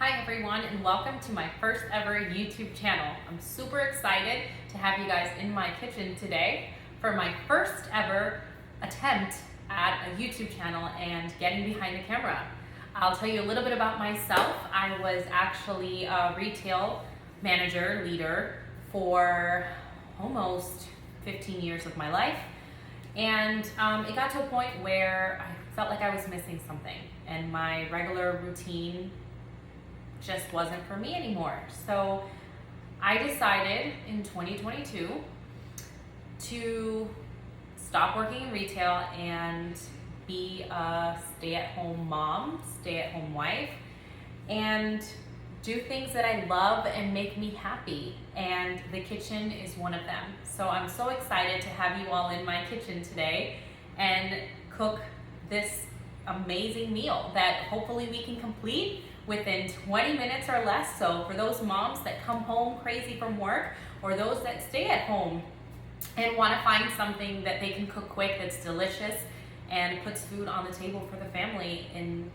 Hi everyone, and welcome to my first ever YouTube channel. I'm super excited to have you guys in my kitchen today for my first ever attempt at a YouTube channel and getting behind the camera. I'll tell you a little bit about myself. I was actually a retail manager, leader for almost 15 years of my life. And it got to a point where I felt like I was missing something and my regular routine just wasn't for me anymore. So I decided in 2022 to stop working in retail and be a stay-at-home mom, stay-at-home wife, and do things that I love and make me happy. And the kitchen is one of them. So I'm so excited to have you all in my kitchen today and cook this amazing meal that hopefully we can complete within 20 minutes or less. So for those moms that come home crazy from work, or those that stay at home and want to find something that they can cook quick that's delicious and puts food on the table for the family in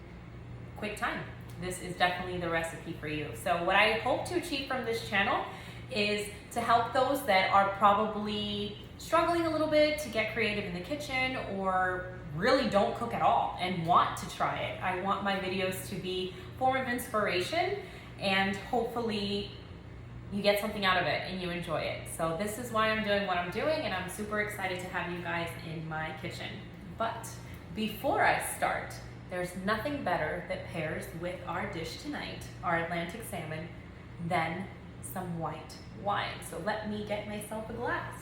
quick time, this is definitely the recipe for you. So what I hope to achieve from this channel is to help those that are probably struggling a little bit to get creative in the kitchen, or really don't cook at all and want to try it. I want my videos to be a form of inspiration, and hopefully you get something out of it and you enjoy it. So this is why I'm doing what I'm doing, and I'm super excited to have you guys in my kitchen. But before I start, there's nothing better that pairs with our dish tonight, our Atlantic salmon, than some white wine. So let me get myself a glass.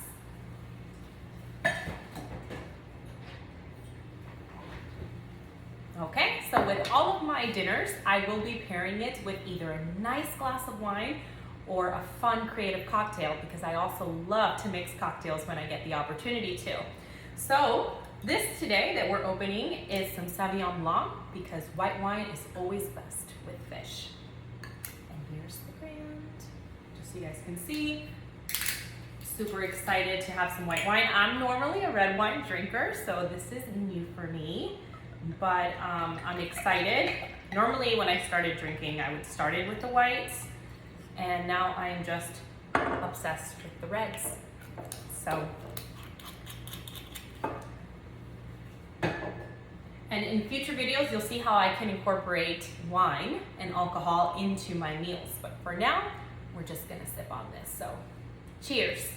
Okay, so with all of my dinners, I will be pairing it with either a nice glass of wine or a fun creative cocktail, because I also love to mix cocktails when I get the opportunity to. So this today that we're opening is some Sauvignon Blanc, because white wine is always best with fish. And here's the brand, just so you guys can see. Super excited to have some white wine. I'm normally a red wine drinker, so this is new for me. But I'm excited. Normally when I started drinking, I would started with the whites, and now I am just obsessed with the reds. So, and in future videos, you'll see how I can incorporate wine and alcohol into my meals. But for now, we're just gonna sip on this. So, cheers.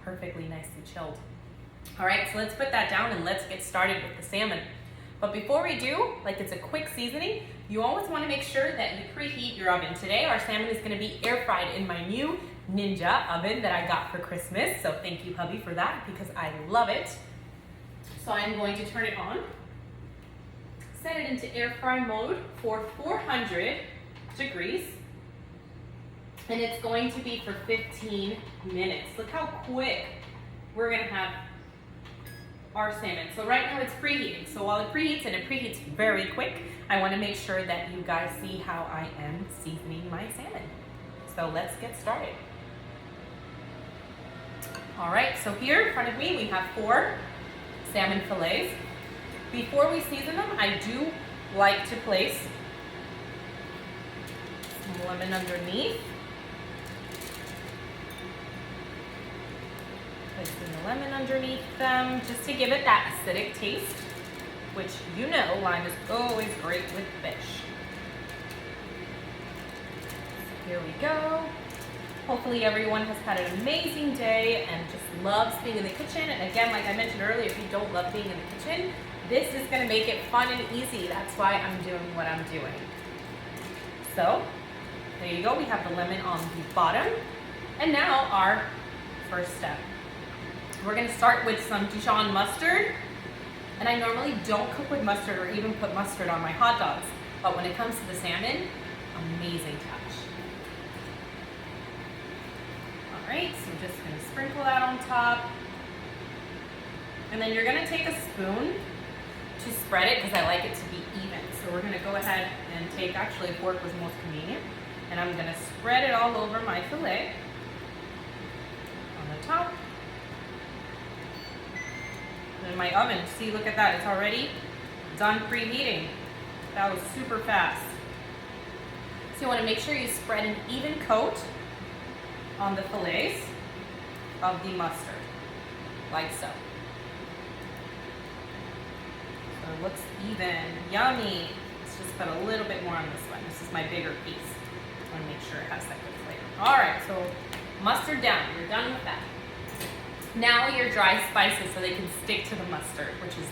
Perfectly nicely chilled. All right, so let's put that down and let's get started with the salmon. But before we do, like it's a quick seasoning, you always want to make sure that you preheat your oven. Today, our salmon is going to be air fried in my new Ninja oven that I got for Christmas. So thank you, hubby, for that, because I love it. So I'm going to turn it on, set it into air fry mode for 400 degrees. And it's going to be for 15 minutes. Look how quick we're gonna have our salmon. So right now it's preheating. So while it preheats, and it preheats very quick, I wanna make sure that you guys see how I am seasoning my salmon. So let's get started. All right, so here in front of me, we have 4 salmon fillets. Before we season them, I do like to place some lemon underneath. Placing the lemon underneath them, just to give it that acidic taste, which you know lime is always great with fish. So here we go. Hopefully everyone has had an amazing day and just loves being in the kitchen. And again, like I mentioned earlier, if you don't love being in the kitchen, this is going to make it fun and easy. That's why I'm doing what I'm doing. So there you go. We have the lemon on the bottom. And now our first step. We're gonna start with some Dijon mustard. And I normally don't cook with mustard or even put mustard on my hot dogs, but when it comes to the salmon, amazing touch. All right, so I'm just gonna sprinkle that on top. And then you're gonna take a spoon to spread it, because I like it to be even. So we're gonna go ahead and take, actually a fork was most convenient, and I'm gonna spread it all over my fillet on the top. In my oven, see, look at that, it's already Done preheating. That was super fast. So you want to make sure you spread an even coat on the fillets of the mustard, like so. So it looks even, yummy. Let's just put a little bit more on this one. This is my bigger piece. I want to make sure it has that good flavor. All right, so mustard down. You're done with that. Now your dry spices so they can stick to the mustard, which is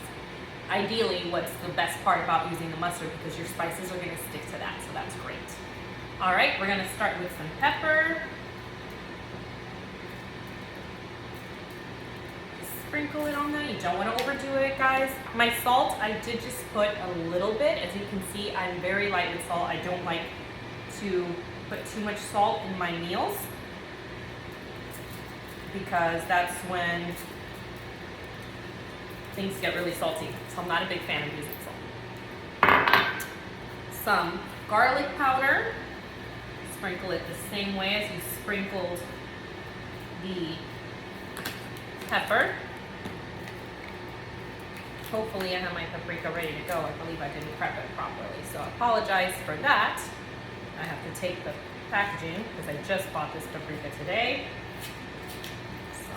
ideally what's the best part about using the mustard, because your spices are going to stick to that, so that's great. All right, we're going to start with some pepper. Just sprinkle it on there. You don't want to overdo it, guys. My salt, I did just put a little bit. As you can see, I'm very light with salt. I don't like to put too much salt in my meals, because that's when things get really salty. So I'm not a big fan of using salt. Some garlic powder. Sprinkle it the same way as you sprinkled the pepper. Hopefully I have my paprika ready to go. I believe I didn't prep it properly, so I apologize for that. I have to take the packaging because I just bought this paprika today. So,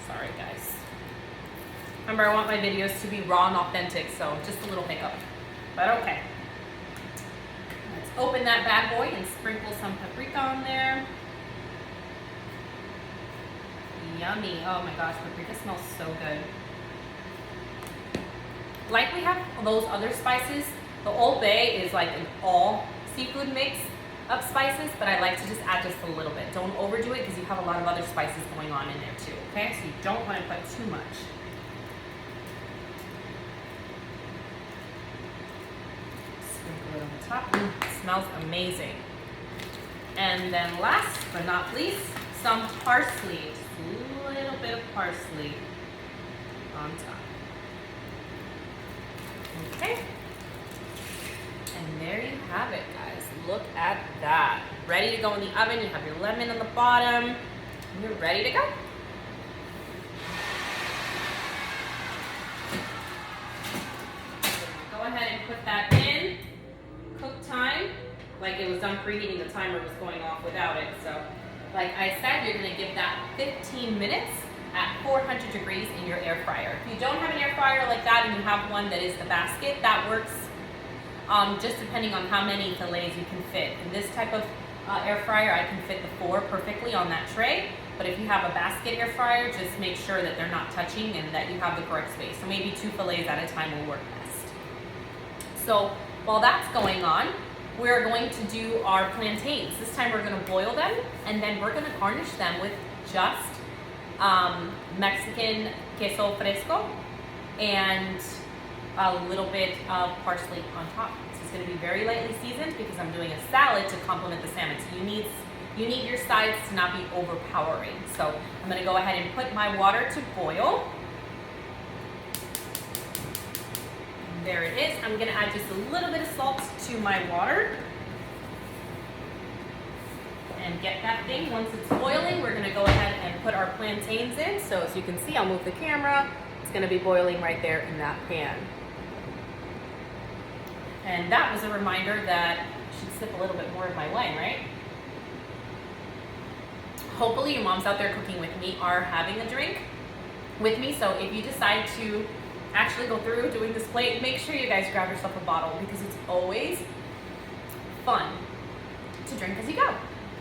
sorry guys. Remember, I want my videos to be raw and authentic, so just a little hiccup, but okay. Let's open that bad boy and sprinkle some paprika on there. Yummy. Oh my gosh, paprika smells so good. Like we have those other spices, the Old Bay is like an all seafood mix of spices, but I like to just add just a little bit. Don't overdo it because you have a lot of other spices going on in there too, okay? So you don't want to put too much. Sprinkle it on the top. It smells amazing. And then last but not least, some parsley. Just a little bit of parsley on top. Okay. And there you have it, guys. Look at that. Ready to go in the oven. You have your lemon on the bottom. And you're ready to go. Go ahead and put that in. Cook time. Like it was done preheating, the timer was going off without it. So, like I said, you're going to give that 15 minutes at 400 degrees in your air fryer. If you don't have an air fryer like that and you have one that is a basket, that works just depending on how many fillets you can fit. In this type of air fryer, I can fit the 4 perfectly on that tray. But if you have a basket air fryer, just make sure that they're not touching and that you have the correct space. So maybe 2 fillets at a time will work best. So while that's going on, we're going to do our plantains. This time we're going to boil them, and then we're going to garnish them with just Mexican queso fresco and a little bit of parsley on top. This is going to be very lightly seasoned because I'm doing a salad to complement the salmon. So you need your sides to not be overpowering. So I'm going to go ahead and put my water to boil. And there it is. I'm going to add just a little bit of salt to my water. And get that thing. Once it's boiling, we're going to go ahead and put our plantains in. So as you can see, I'll move the camera. It's going to be boiling right there in that pan. And that was a reminder that I should sip a little bit more of my wine, right? Hopefully your moms out there cooking with me are having a drink with me. So if you decide to actually go through doing this plate, make sure you guys grab yourself a bottle, because it's always fun to drink as you go.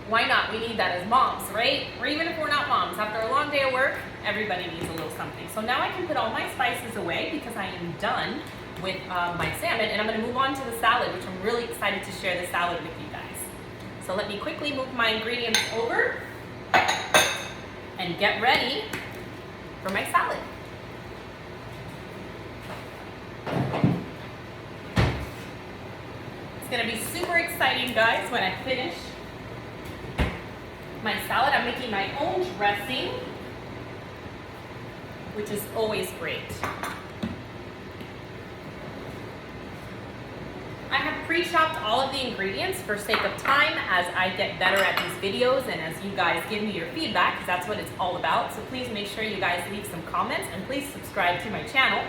Why not? We need that as moms, right? Or even if we're not moms, after a long day of work, everybody needs a little something. So now I can put all my spices away because I am done with my salmon, and I'm going to move on to the salad, which I'm really excited to share the salad with you guys. So let me quickly move my ingredients over and get ready for my salad. It's going to be super exciting, guys, when I finish my salad. I'm making my own dressing, which is always great. I have pre-chopped all of the ingredients for sake of time as I get better at these videos and as you guys give me your feedback, because that's what it's all about. So please make sure you guys leave some comments and please subscribe to my channel.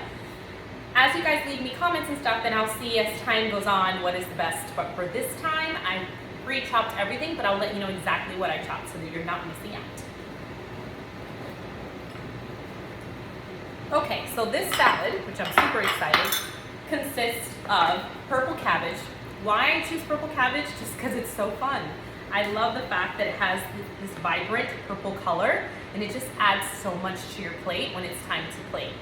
as you guys leave me comments and stuff, then I'll see as time goes on what is the best. But for this time, I pre-chopped everything, but I'll let you know exactly what I chopped so that you're not missing out. Okay, so this salad, which I'm super excited, consists of purple cabbage. Why I choose purple cabbage? Just because it's so fun. I love the fact that it has this vibrant purple color, and it just adds so much to your plate when it's time to plate.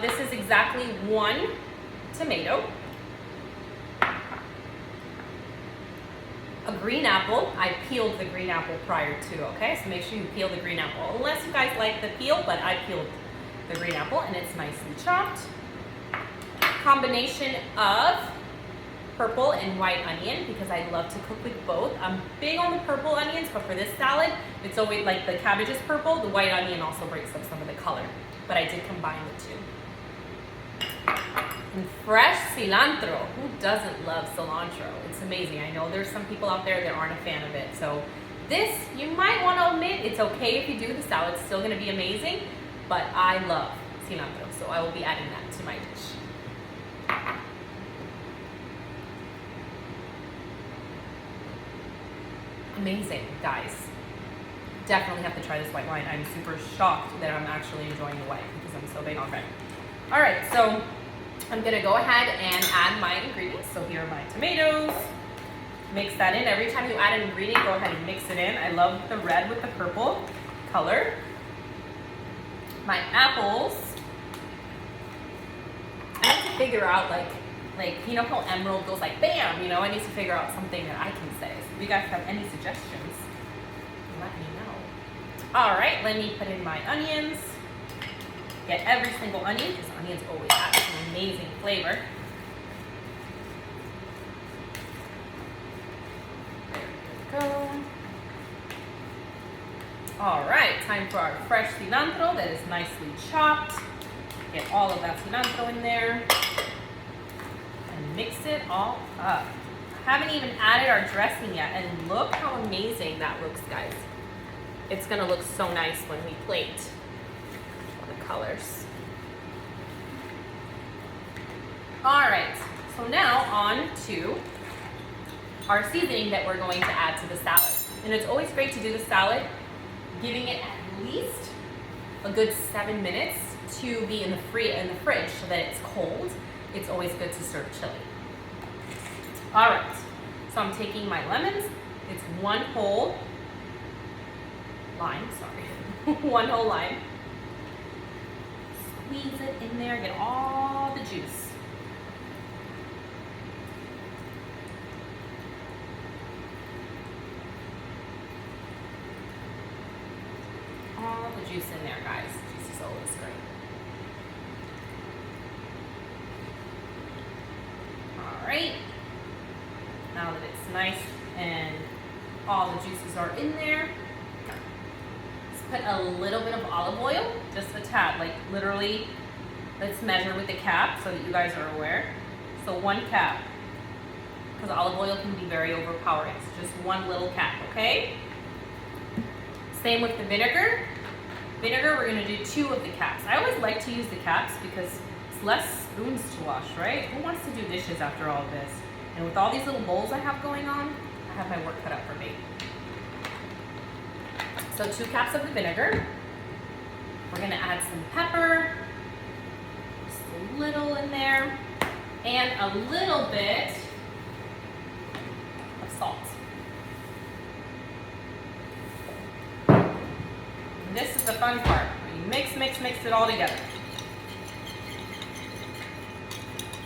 This is exactly 1 tomato, a green apple. I peeled the green apple prior to, okay? So make sure you peel the green apple, unless you guys like the peel, but I peeled the green apple and it's nicely chopped. Combination of purple and white onion, because I love to cook with both. I'm big on the purple onions, but for this salad, it's always like the cabbage is purple, the white onion also breaks up some of the color, but I did combine the two. And fresh cilantro. Who doesn't love cilantro? It's amazing. I know there's some people out there that aren't a fan of it. So this, you might want to omit. It's okay if you do. The salad's still going to be amazing, but I love cilantro, so I will be adding that to my dish. Amazing, guys. Definitely have to try this white wine. I'm super shocked that I'm actually enjoying the white because I'm so big on red. All right, so I'm gonna go ahead and add my ingredients. So here are my tomatoes. Mix that in. Every time you add an ingredient, go ahead and mix it in. I love the red with the purple color. My apples. I need to figure out like you know how emerald goes like bam, you know, I need to figure out something that I can say. So if you guys have any suggestions, let me know. All right, let me put in my onions. Get every single onion, because onions always add some amazing flavor. There we go. All right, time for our fresh cilantro that is nicely chopped. Get all of that cilantro in there. And mix it all up. I haven't even added our dressing yet, and look how amazing that looks, guys. It's gonna look so nice when we plate the colors. All right, so now on to our seasoning that we're going to add to the salad. And it's always great to do the salad, giving it at least a good 7 minutes to be in the fridge so that it's cold. It's always good to serve chili. All right, so I'm taking my lemons. It's 1 whole lime, sorry. 1 whole lime. Squeeze it in there, get all the juice. All the juice in there, guys. Juice is always great. All right, now that it's nice and all the juices are in there, let's put a little bit of olive oil, just a tad, like literally, let's measure with the cap so that you guys are aware. So 1 cap, because olive oil can be very overpowering, so just 1 little cap, okay? Same with the vinegar. Vinegar, we're gonna do 2 of the caps. I always like to use the caps because it's less spoons to wash, right? Who wants to do dishes after all of this? And with all these little bowls I have going on, I have my work cut out for me. So 2 caps of the vinegar. We're gonna add some pepper, just a little in there, and a little bit of salt. And this is the fun part. You mix it all together.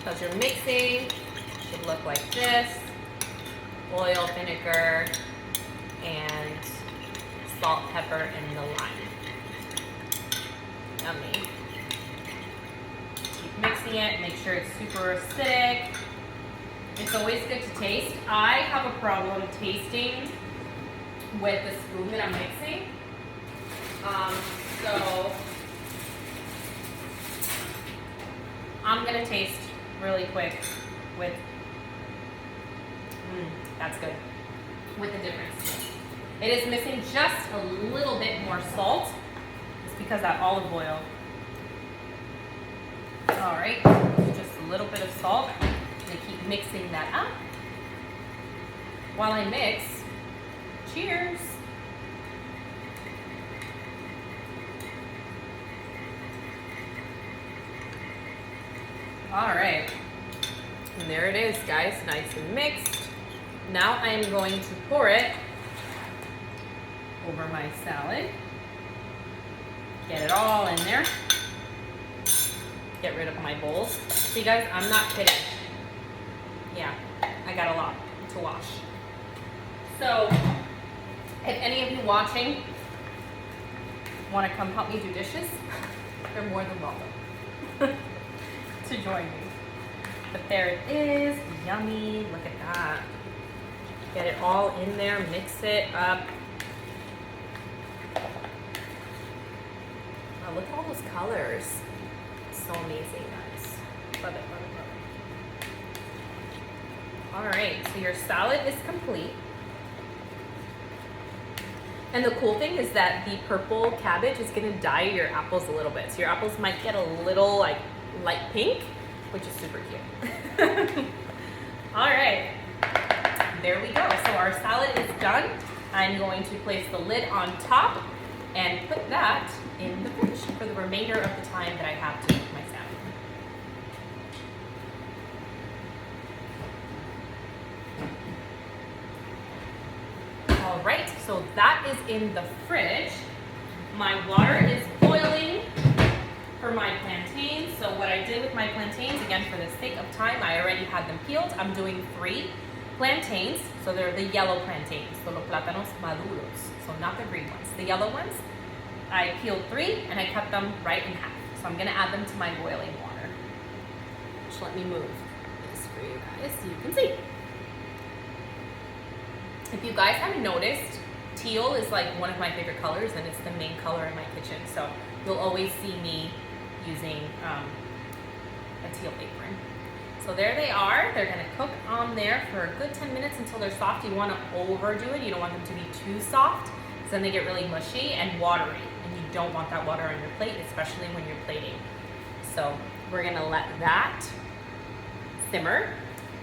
As you're mixing, it should look like this. Oil, vinegar, and salt, pepper, and the lime. Yummy. Keep mixing it, make sure it's super acidic. It's always good to taste. I have a problem tasting with the spoon that I'm mixing. So I'm gonna taste really quick with, that's good, with the difference. It is missing just a little bit more salt. It's because that olive oil All right, just a little bit of salt. I'm gonna keep mixing that up. While I mix, cheers. All right, and there it is, guys, nice and mixed. Now I am going to pour it over my salad. Get it all in there. Get rid of my bowls. See, guys, I'm not kidding. Yeah, I got a lot to wash. So, if any of you watching want to come help me do dishes, they're more than welcome to join me. But there it is, yummy, look at that. Get it all in there, mix it up. Oh, look at all those colors. So amazing, guys. Love it, love it, love it. All right, so your salad is complete. And the cool thing is that the purple cabbage is gonna dye your apples a little bit. So your apples might get a little like light pink, which is super cute. All right, there we go. So our salad is done. I'm going to place the lid on top and put that in the fridge for the remainder of the time that I have to make my salad. All right, so that is in the fridge. My water is boiling for my plantains. So what I did with my plantains, again, for the sake of time, I already had them peeled. I'm doing 3 plantains. So they're the yellow plantains, so los plátanos maduros. So not the green ones, the yellow ones. I peeled 3 and I cut them right in half. So I'm gonna add them to my boiling water. Just let me move this for you guys so you can see. If you guys haven't noticed, teal is like one of my favorite colors and it's the main color in my kitchen. So you'll always see me using a teal apron. So there they are. They're gonna cook on there for a good 10 minutes until they're soft. You wanna overdo it. You don't want them to be too soft because then they get really mushy and watery. And you don't want that water on your plate, especially when you're plating. So we're gonna let that simmer.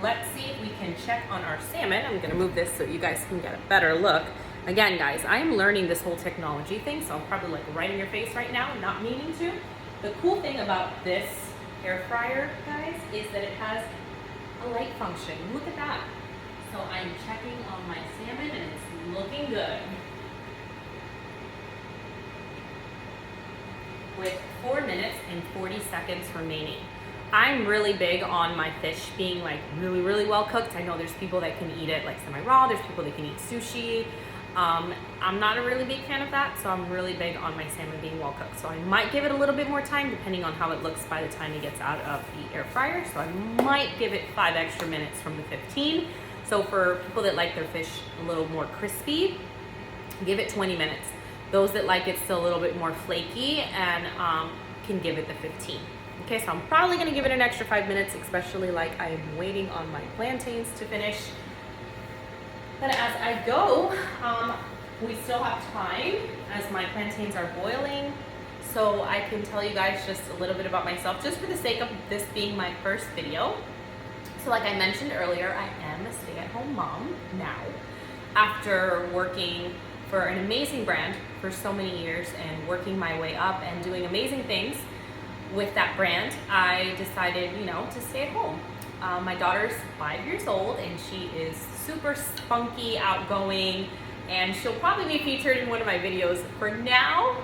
Let's see if we can check on our salmon. I'm gonna move this so you guys can get a better look. Again, guys, I am learning this whole technology thing, so I'm probably like right in your face right now, not meaning to. The cool thing about this air fryer, guys, is that it has a light function. Look at that. So I'm checking on my salmon and it's looking good. With 4 minutes and 40 seconds remaining. I'm really big on my fish being like really, really well cooked. I know there's people that can eat it like semi-raw. There's people that can eat sushi. I'm not a really big fan of that, so I'm really big on my salmon being well cooked. So I might give it a little bit more time depending on how it looks by the time it gets out of the air fryer. So I might give it 5 extra minutes from the 15. So for people that like their fish a little more crispy, give it 20 minutes. Those that like it still a little bit more flaky and can give it the 15. Okay, so I'm probably gonna give it an extra 5 minutes, especially like I'm waiting on my plantains to finish. But as I go, we still have time as my plantains are boiling. So I can tell you guys just a little bit about myself, just for the sake of this being my first video. So like I mentioned earlier, I am a stay-at-home mom now. After working for an amazing brand for so many years and working my way up and doing amazing things with that brand, I decided, to stay at home. My daughter's 5 years old and she is super spunky, outgoing, and she'll probably be featured in one of my videos. For now,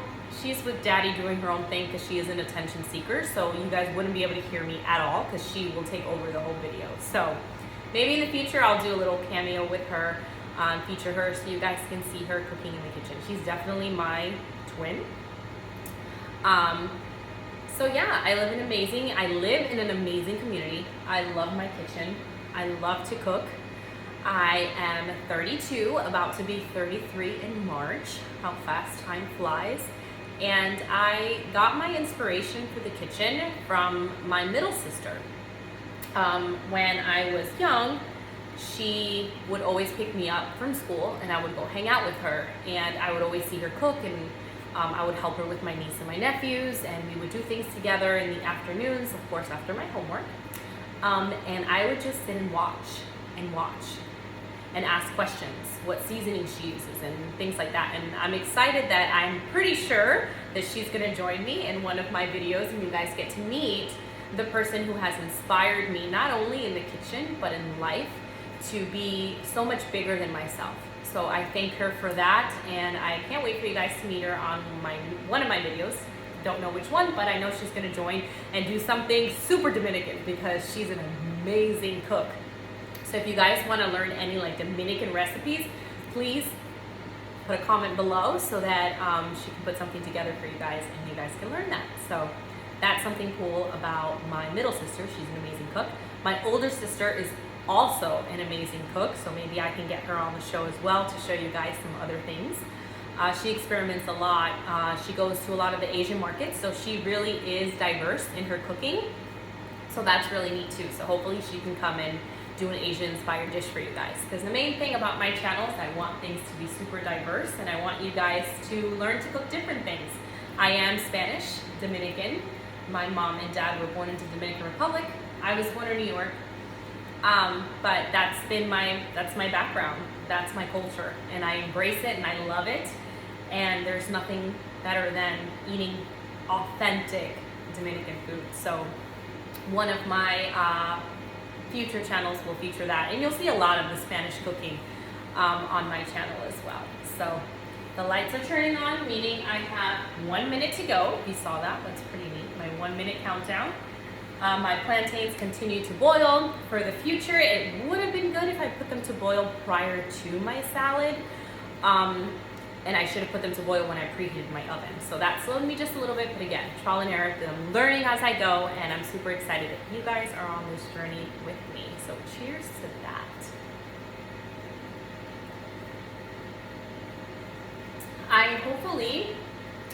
she's with daddy doing her own thing because she is an attention seeker, so you guys wouldn't be able to hear me at all because she will take over the whole video. So maybe in the future I'll do a little cameo with her, feature her so you guys can see her cooking in the kitchen. She's definitely my twin. So yeah, I live in an amazing community. I love my kitchen. I love to cook. I am 32, about to be 33 in March. How fast time flies. And I got my inspiration for the kitchen from my middle sister. When I was young, she would always pick me up from school and I would go hang out with her, and I would always see her cook, and I would help her with my niece and my nephews, and we would do things together in the afternoons, of course, after my homework. And I would just sit and watch and ask questions, what seasoning she uses and things like that. And I'm excited that I'm pretty sure that she's gonna join me in one of my videos, and you guys get to meet the person who has inspired me, not only in the kitchen, but in life, to be so much bigger than myself. So I thank her for that, and I can't wait for you guys to meet her on one of my videos. Don't know which one, but I know she's gonna join and do something super Dominican because she's an amazing cook. So if you guys wanna learn any like Dominican recipes, please put a comment below so that she can put something together for you guys and you guys can learn that. So that's something cool about my middle sister. She's an amazing cook. My older sister is also an amazing cook, so maybe I can get her on the show as well to show you guys some other things. She experiments a lot. She goes to a lot of the Asian markets, so she really is diverse in her cooking. So that's really neat too. So hopefully she can come and do an Asian inspired dish for you guys. Because the main thing about my channel is I want things to be super diverse, and I want you guys to learn to cook different things. I am Spanish, Dominican. My mom and dad were born into the Dominican Republic. I was born in New York. But that's my background. That's my culture, and I embrace it and I love it. And there's nothing better than eating authentic Dominican food. So one of my future channels will feature that, and you'll see a lot of the Spanish cooking on my channel as well. So the lights are turning on, meaning I have 1 minute to go. If you saw that, that's pretty neat. My 1 minute countdown. My plantains continue to boil. For the future, it would have been good if I put them to boil prior to my salad. And I should have put them to boil when I preheated my oven. So that slowed me just a little bit, but again, trial and error. I'm learning as I go, and I'm super excited that you guys are on this journey with me. So cheers to that. Hopefully,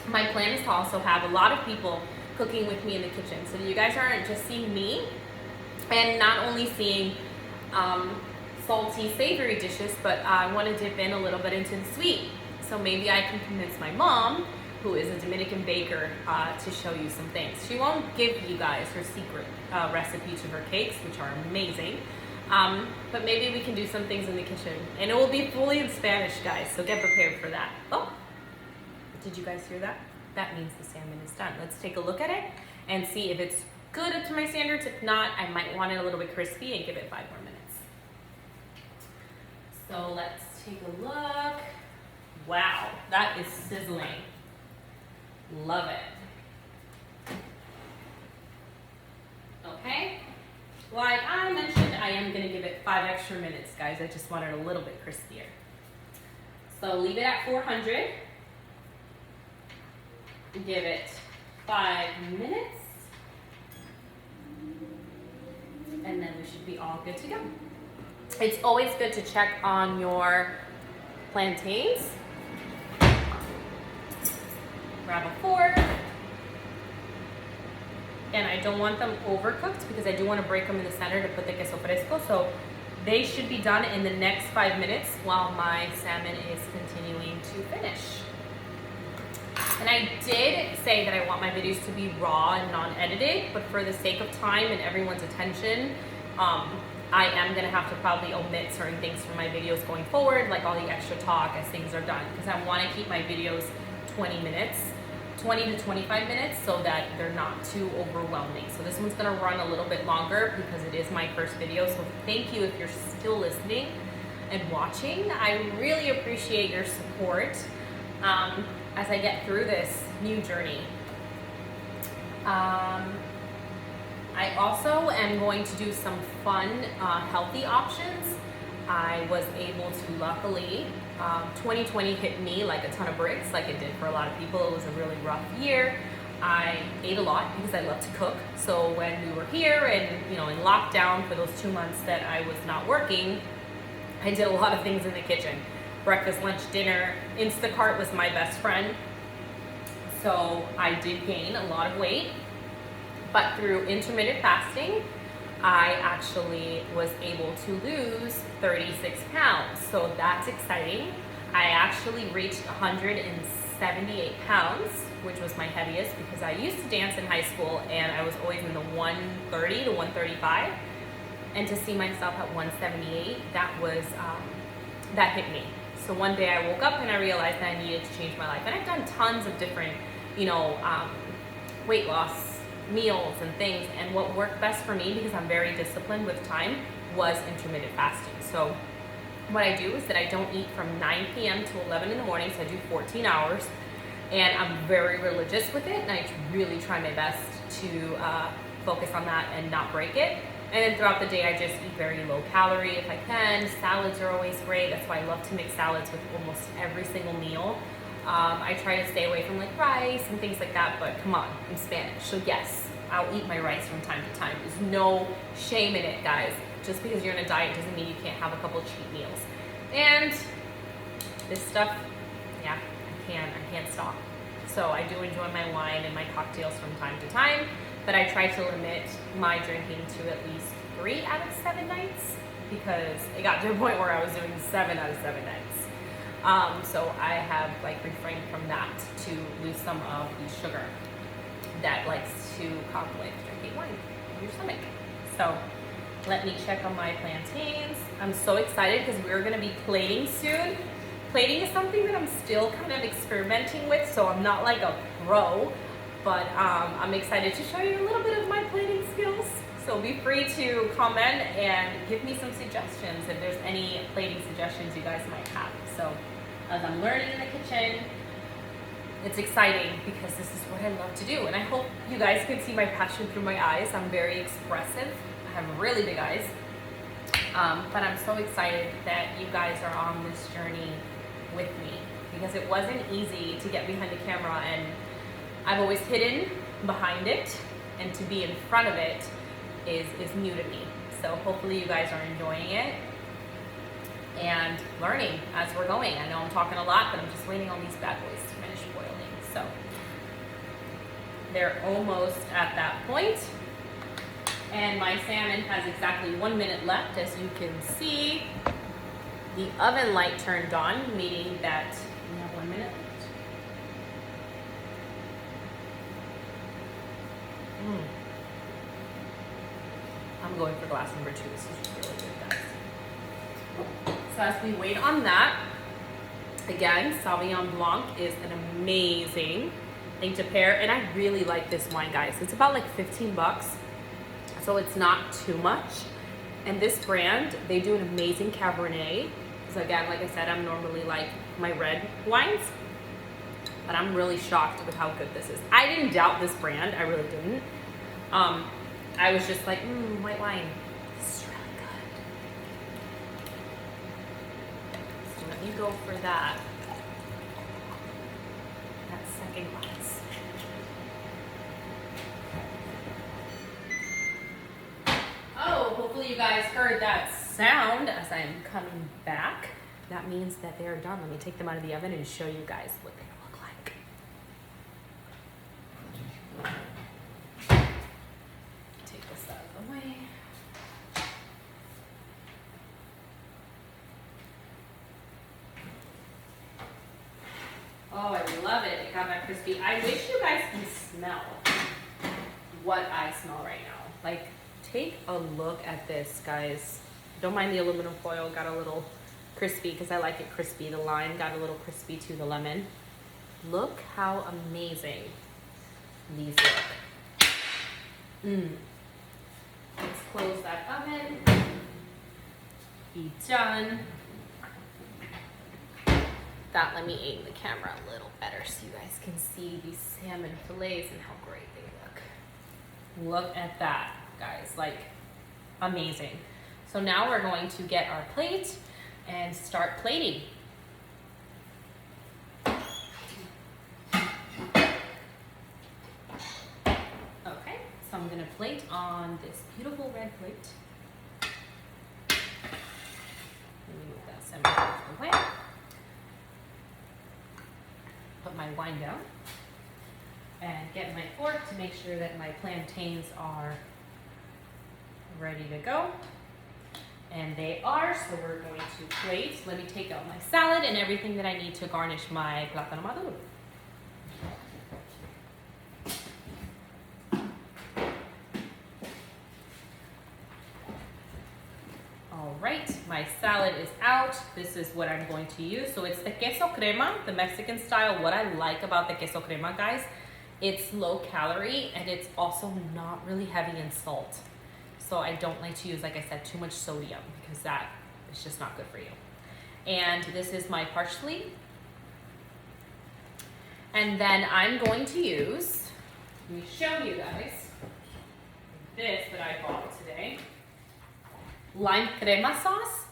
my plan is to also have a lot of people cooking with me in the kitchen, so that you guys aren't just seeing me and not only seeing salty, savory dishes, but I want to dip in a little bit into the sweet. So maybe I can convince my mom, who is a Dominican baker, to show you some things. She won't give you guys her secret recipe to her cakes, which are amazing, but maybe we can do some things in the kitchen, and it will be fully in Spanish, guys, so get prepared for that. Oh, did you guys hear that? That means the salmon is done. Let's take a look at it and see if it's good up to my standards. If not, I might want it a little bit crispy and give it 5 more minutes. So let's take a look. Wow, that is sizzling. Love it. Okay, like I mentioned, I am gonna give it 5 extra minutes, guys. I just want it a little bit crispier. So leave it at 400. Give it 5 minutes, and then we should be all good to go. It's always good to check on your plantains. Grab a fork. And I don't want them overcooked because I do want to break them in the center to put the queso fresco. So they should be done in the next 5 minutes while my salmon is continuing to finish. And I did say that I want my videos to be raw and non-edited, but for the sake of time and everyone's attention, I am gonna have to probably omit certain things from my videos going forward, like all the extra talk as things are done, because I wanna keep my videos 20 to 25 minutes so that they're not too overwhelming. So this one's gonna run a little bit longer because it is my first video, so thank you if you're still listening and watching. I really appreciate your support. As I get through this new journey. I also am going to do some fun, healthy options. I was able to, luckily, 2020 hit me like a ton of bricks, like it did for a lot of people. It was a really rough year. I ate a lot because I love to cook. So when we were here and in lockdown for those 2 months that I was not working, I did a lot of things in the kitchen. Breakfast, lunch, dinner. Instacart was my best friend. So I did gain a lot of weight, but through intermittent fasting, I actually was able to lose 36 pounds. So that's exciting. I actually reached 106 78 pounds, which was my heaviest because I used to dance in high school and I was always in the 130 to 135. And to see myself at 178, that hit me. So one day I woke up and I realized that I needed to change my life. And I've done tons of different, weight loss meals and things. And what worked best for me, because I'm very disciplined with time, was intermittent fasting. So what I do is that I don't eat from 9 p.m. to 11 in the morning, so I do 14 hours. And I'm very religious with it, and I really try my best to focus on that and not break it. And then throughout the day, I just eat very low calorie if I can. Salads are always great. That's why I love to make salads with almost every single meal. I try to stay away from like rice and things like that, but come on, I'm Spanish. So yes, I'll eat my rice from time to time. There's no shame in it, guys. Just because you're in a diet doesn't mean you can't have a couple cheat meals. And this stuff, yeah, I can't stop. So I do enjoy my wine and my cocktails from time to time, but I try to limit my drinking to at least 3 out of 7 nights, because it got to a point where I was doing 7 out of 7 nights. So I have refrained from that to lose some of the sugar that likes to conflict drinking wine in your stomach. So let me check on my plantains. I'm so excited because we're gonna be plating soon. Plating is something that I'm still kind of experimenting with, so I'm not like a pro, but I'm excited to show you a little bit of my plating skills. So be free to comment and give me some suggestions if there's any plating suggestions you guys might have. So as I'm learning in the kitchen, it's exciting because this is what I love to do. And I hope you guys can see my passion through my eyes. I'm very expressive. I have really big eyes. But I'm so excited that you guys are on this journey with me, because it wasn't easy to get behind the camera, and I've always hidden behind it, and to be in front of it is new to me. So hopefully you guys are enjoying it and learning as we're going. I know I'm talking a lot, but I'm just waiting on these bad boys to finish boiling. So they're almost at that point. And my salmon has exactly 1 minute left. As you can see, the oven light turned on, meaning that we have 1 minute left. I'm going for glass number 2. This is really good, guys. So as we wait on that, again, Sauvignon Blanc is an amazing thing to pair. And I really like this wine, guys. It's about like 15 bucks. So it's not too much. And this brand, they do an amazing Cabernet. So again, like I said, I'm normally like my red wines, but I'm really shocked with how good this is. I didn't doubt this brand, I really didn't. I was just like, white wine, this is really good. So let me go for that second glass. Hopefully you guys heard that sound as I'm coming back. That means that they're done. Let me take them out of the oven and show you guys what they look like. Take this out of the way. Oh, I love it. It got that crispy. I wish you guys can smell what I smell right now. Like, take a look at this, guys. Don't mind the aluminum foil. Got a little crispy because I like it crispy. The lime got a little crispy too, the lemon. Look how amazing these look. Let's close that oven. Be done. That let me aim the camera a little better so you guys can see these salmon fillets and how great they look. Look at that, guys, like amazing. So now we're going to get our plate and start plating. Okay, so I'm gonna plate on this beautiful red plate. Let me move that salmon out of the way. Put my wine down and get my fork to make sure that my plantains are ready to go. And they are, so we're going to plate. Let me take out my salad and everything that I need to garnish my plátano maduro. right, my salad is out. This is what I'm going to use. So it's the queso crema, the Mexican style. What I like about the queso crema, guys, it's low calorie and it's also not really heavy in salt. So I don't like to use, like I said, too much sodium because that is just not good for you. And this is my parsley. And then I'm going to use, let me show you guys, this that I bought today. Lime crema sauce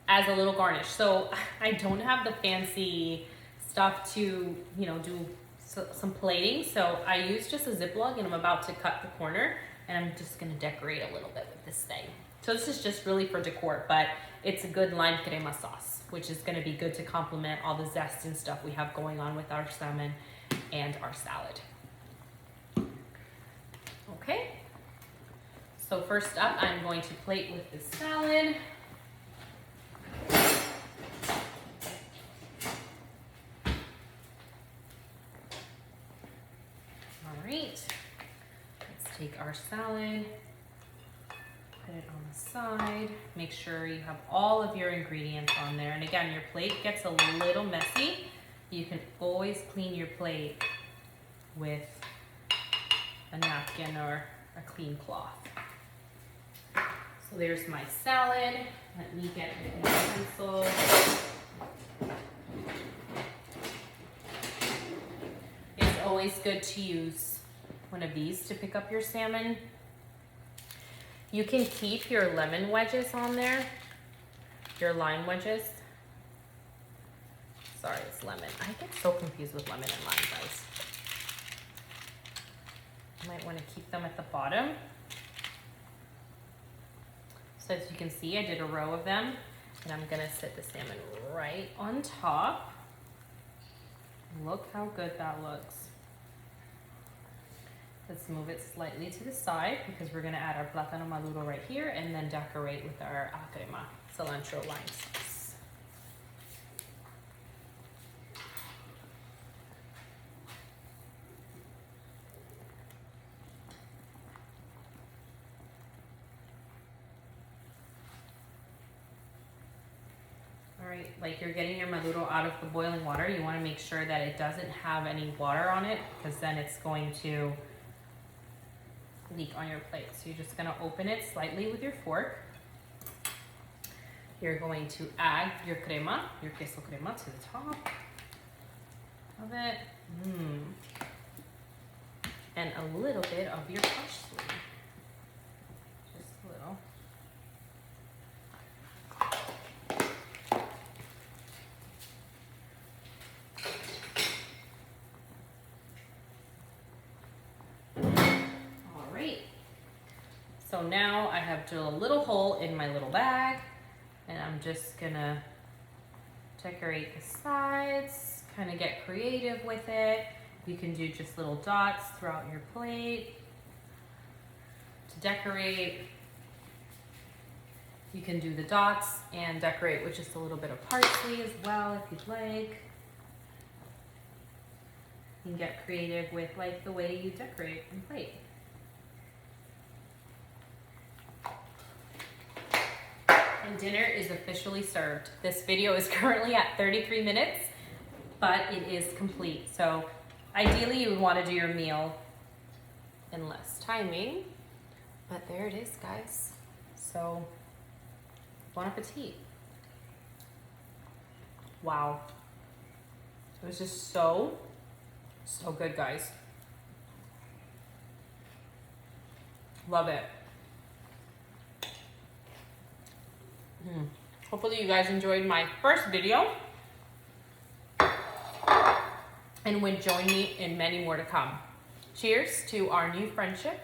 as a little garnish. So I don't have the fancy stuff to, you know, do some plating. So I use just a Ziploc and I'm about to cut the corner and I'm just gonna decorate a little bit with this thing. So this is just really for decor, but it's a good lime crema sauce, which is gonna be good to complement all the zest and stuff we have going on with our salmon and our salad. Okay. So first up, I'm going to plate with the salad. All right, let's take our salad, put it on the side. Make sure you have all of your ingredients on there. And again, your plate gets a little messy. You can always clean your plate with a napkin or a clean cloth. So there's my salad. Let me get the utensil. It's always good to use one of these to pick up your salmon. You can keep your lemon wedges on there, your lime wedges. Sorry, it's lemon. I get so confused with lemon and lime, guys. You might want to keep them at the bottom. So as you can see, I did a row of them, and I'm gonna sit the salmon right on top. Look how good that looks. Let's move it slightly to the side because we're gonna add our plátano maduro right here and then decorate with our crema, cilantro lime sauce. All right, like you're getting your maduro out of the boiling water, you wanna make sure that it doesn't have any water on it because then it's going to leak on your plate. So you're just gonna open it slightly with your fork. You're going to add your crema, your queso crema to the top of it. And a little bit of your parsley. Just a little. So now I have drilled a little hole in my little bag and I'm just gonna decorate the sides, kind of get creative with it. You can do just little dots throughout your plate to decorate. You can do the dots and decorate with just a little bit of parsley as well if you'd like. You can get creative with like the way you decorate and plate. And dinner is officially served. This video is currently at 33 minutes, but it is complete. So ideally you would want to do your meal in less timing, but there it is, guys. So bon appetit. Wow. It was just so good, guys. Love it. Hopefully you guys enjoyed my first video and would join me in many more to come. Cheers to our new friendship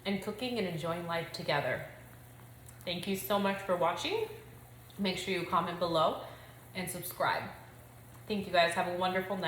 and cooking and enjoying life together. Thank you so much for watching. Make sure you comment below and subscribe. Thank you guys. Have a wonderful night.